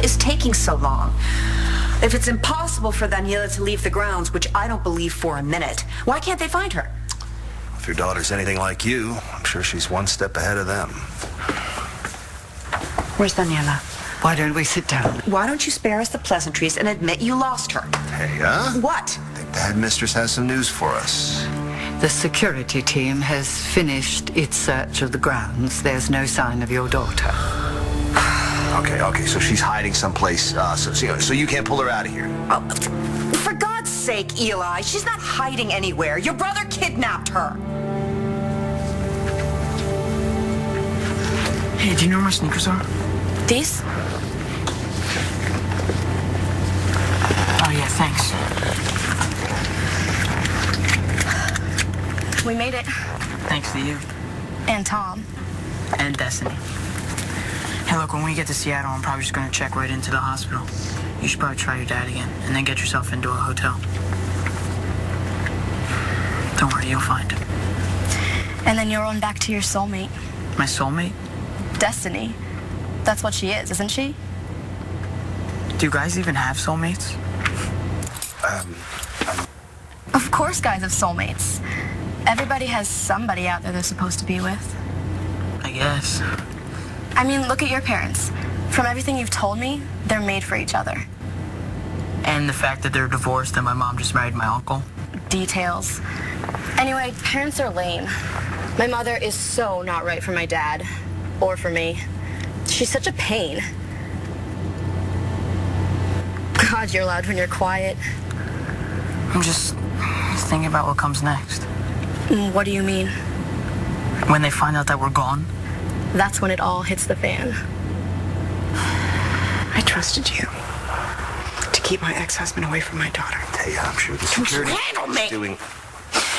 is taking so long? If it's impossible for Danielle to leave the grounds, which I don't believe for a minute, why can't they find her? If your daughter's anything like you, I'm sure she's one step ahead of them. Where's Daniela? Why don't we sit down? Why don't you spare us the pleasantries and admit you lost her? Hey, What? I think the headmistress has some news for us. The security team has finished its search of the grounds. There's no sign of your daughter. Okay, so she's hiding someplace, so you can't pull her out of here. Oh, for God's sake, Eli, she's not hiding anywhere. Your brother kidnapped her. Hey, do you know where my sneakers are? These? Oh, yeah, thanks. We made it. Thanks to you. And Tom. And Destiny. Hey, look, when we get to Seattle, I'm probably just going to check right into the hospital. You should probably try your dad again, and then get yourself into a hotel. Don't worry, you'll find him. And then you'll run back to your soulmate. My soulmate? Destiny. That's what she is, isn't she? Do you guys even have soulmates? Of course guys have soulmates. Everybody has somebody out there they're supposed to be with. I guess. I mean, look at your parents. From everything you've told me, they're made for each other. And the fact that they're divorced and my mom just married my uncle. Details. Anyway, parents are lame. My mother is so not right for my dad. Or for me. She's such a pain. God, you're loud when you're quiet. I'm just thinking about what comes next. What do you mean? When they find out that we're gone. That's when it all hits the fan. I trusted you to keep my ex-husband away from my daughter. Hey, I'm sure the security handle me? is doing...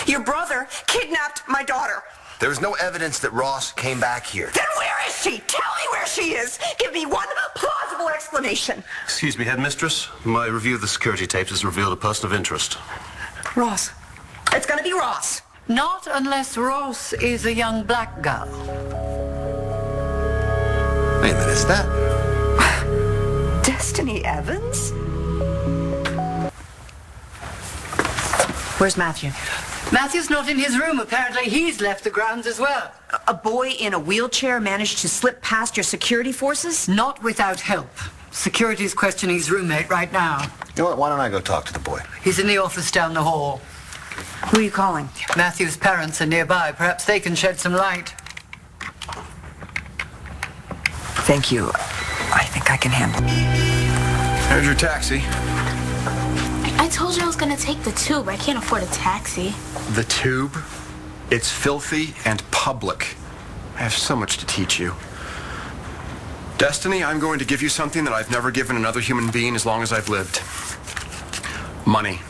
Your brother kidnapped my daughter. There was no evidence that Ross came back here. Then where is she? Tell me where she is. Give me one plausible explanation. Excuse me, headmistress. My review of the security tapes has revealed a person of interest. Ross. It's gonna be Ross. Not unless Ross is a young black girl. Wait a minute, is that... Destiny Evans? Where's Matthew? Matthew's not in his room. Apparently he's left the grounds as well. A boy in a wheelchair managed to slip past your security forces? Not without help. Security's questioning his roommate right now. You know what, why don't I go talk to the boy? He's in the office down the hall. Who are you calling? Matthew's parents are nearby. Perhaps they can shed some light. Thank you. I think I can handle it. Here's your taxi. I told you I was gonna take the tube. I can't afford a taxi. The tube? It's filthy and public. I have so much to teach you. Destiny, I'm going to give you something that I've never given another human being as long as I've lived. Money.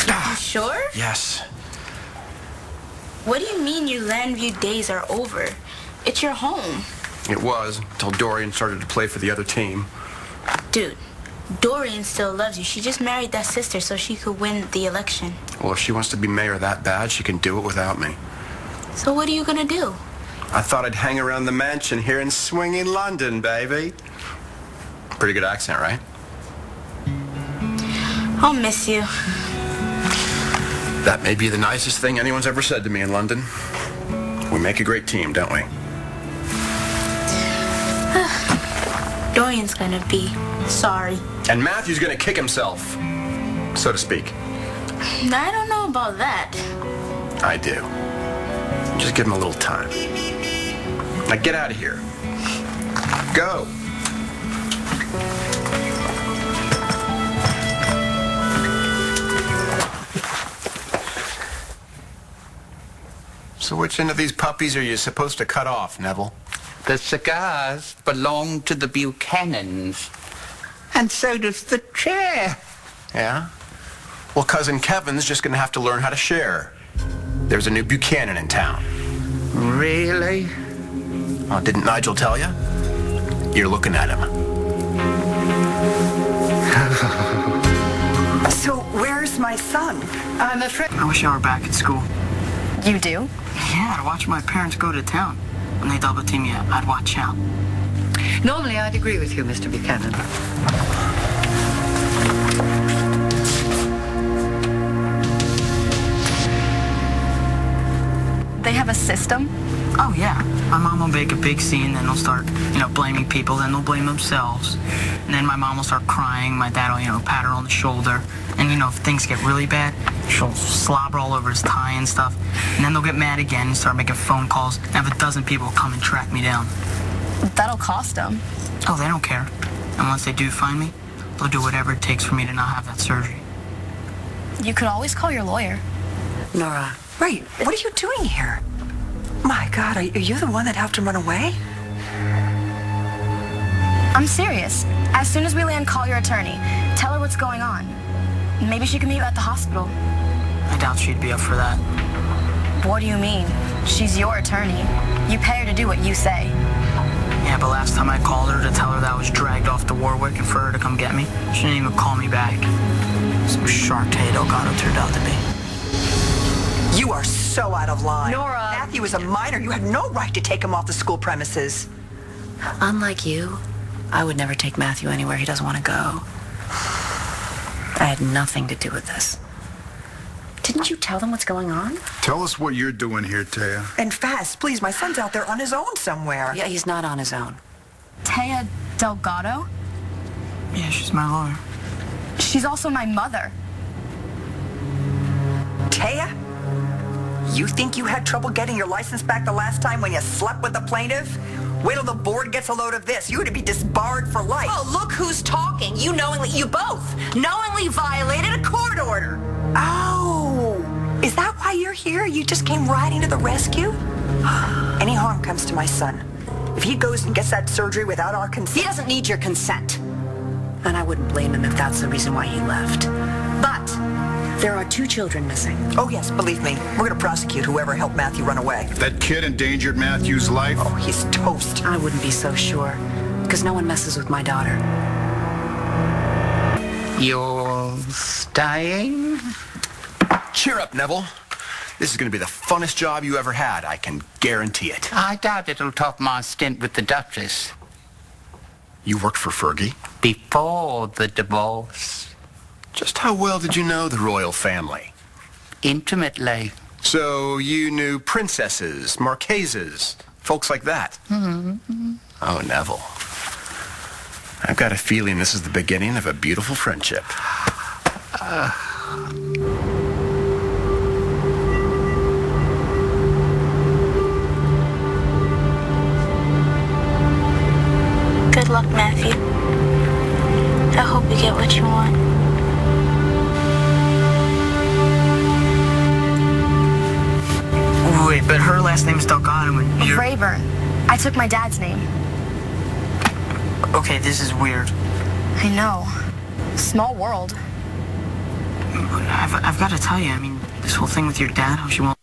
You sure? Yes. What do you mean your Landview days are over? It's your home. It was, until Dorian started to play for the other team. Dude, Dorian still loves you. She just married that sister so she could win the election. Well, if she wants to be mayor that bad, she can do it without me. So what are you gonna do? I thought I'd hang around the mansion here in swinging London, baby. Pretty good accent, right? I'll miss you. That may be the nicest thing anyone's ever said to me in London. We make a great team, don't we? Dorian's gonna be sorry. And Matthew's gonna kick himself, so to speak. I don't know about that. I do. Just give him a little time. Now get out of here. Go. So which end of these puppies are you supposed to cut off, Neville? The cigars belong to the Buchanans. And so does the chair. Yeah? Well, Cousin Kevin's just gonna have to learn how to share. There's a new Buchanan in town. Really? Oh, didn't Nigel tell you? You're looking at him. So where's my son? I'm afraid... I wish I were back at school. You do? Yeah, to watch my parents go to town. when they double team you, I'd watch out. Normally, I'd agree with you, Mr. Buchanan. They have a system? Oh, yeah. My mom will make a big scene, then they'll start, blaming people, then they'll blame themselves. And then my mom will start crying, my dad will, pat her on the shoulder. And, if things get really bad, she'll slobber all over his tie and stuff. And then they'll get mad again and start making phone calls, and have a dozen people come and track me down. That'll cost them. Oh, they don't care. And once they do find me, they'll do whatever it takes for me to not have that surgery. You could always call your lawyer. Nora, wait, what are you doing here? My God, are you the one that helped him run away? I'm serious. As soon as we land, call your attorney. Tell her what's going on. Maybe she can meet you at the hospital. I doubt she'd be up for that. What do you mean? She's your attorney. You pay her to do what you say. Yeah, but last time I called her to tell her that I was dragged off to Warwick and for her to come get me, she didn't even call me back. Some shark Taya Delgado turned out to be. You are so out of line. Nora! Matthew is a minor. You had no right to take him off the school premises. Unlike you, I would never take Matthew anywhere he doesn't want to go. I had nothing to do with this. Didn't you tell them what's going on? Tell us what you're doing here, Taya. And fast, please. My son's out there on his own somewhere. Yeah, he's not on his own. Taya Delgado? Yeah, she's my lawyer. She's also my mother. Taya? You think you had trouble getting your license back the last time when you slept with the plaintiff? Wait till the board gets a load of this. You're to be disbarred for life. Oh, look who's talking. You both knowingly violated a court order. Oh, is that why you're here? You just came riding to the rescue? Any harm comes to my son. If he goes and gets that surgery without our consent... He doesn't need your consent. And I wouldn't blame him if that's the reason why he left. But there are 2 children missing. Oh, yes, believe me. We're going to prosecute whoever helped Matthew run away. That kid endangered Matthew's life. Oh, he's toast. I wouldn't be so sure, because no one messes with my daughter. You're staying? Cheer up, Neville. This is going to be the funnest job you ever had. I can guarantee it. I doubt it'll top my stint with the Duchess. You worked for Fergie? Before the divorce. Just how well did you know the royal family? Intimately. So you knew princesses, marquises, folks like that? Mm-hmm. Oh, Neville. I've got a feeling this is the beginning of a beautiful friendship. Good luck, Matthew. I hope you get what you want. Wait, but her last name is Delgado and you're... Rayburn. I took my dad's name. Okay, this is weird. I know. Small world. I've got to tell you, this whole thing with your dad, how she won't